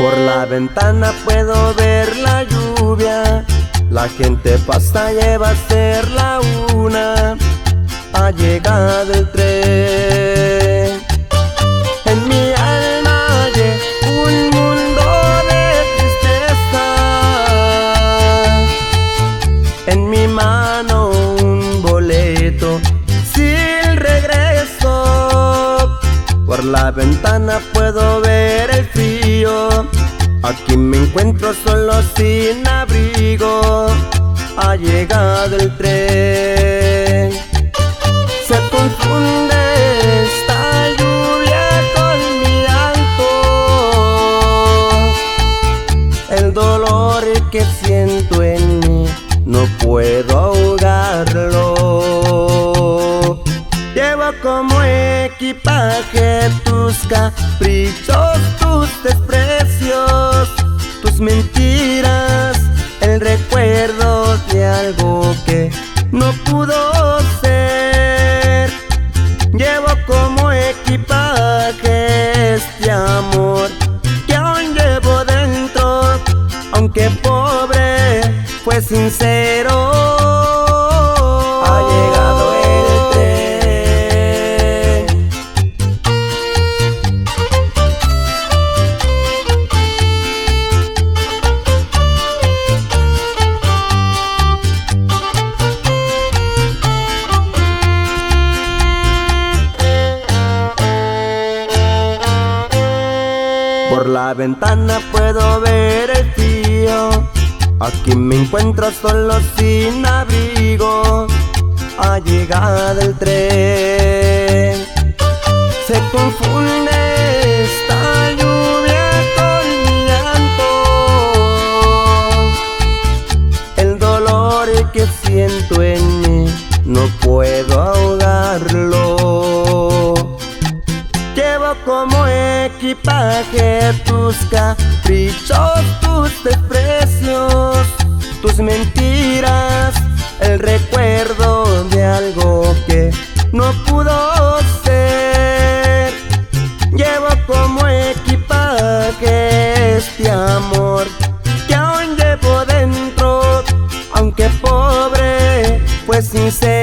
Por la ventana puedo ver la lluvia, la gente pasa, lleva a ser la una, ha llegado el tren. En mi alma hay un mundo de tristeza, en mi mano un boleto sin regreso. Por la ventana puedo ver el frío, aquí me encuentro solo sin abrigo, ha llegado el tren. Se confunde esta lluvia con mi llanto, el dolor que siento en mí no puedo ahogarlo. Llevo como equipaje tus caprichos, tus desprecios, tus mentiras, el recuerdo de algo que no pudo ser. Llevo como equipaje este amor que aún llevo dentro, aunque pobre fue sincero. Ha llegado el tren. Por la ventana puedo ver el frío, aquí me encuentro solo sin abrigo, ha llegado el tren. Se confunde esta lluvia con mi llanto, el dolor que siento en mí no puedo ahogarlo. Llevo como equipaje tus caprichos, tus desprecios, tus mentiras, el recuerdo de algo que no pudo ser. Llevo como equipaje este amor que aún llevo dentro, aunque pobre fue sincero.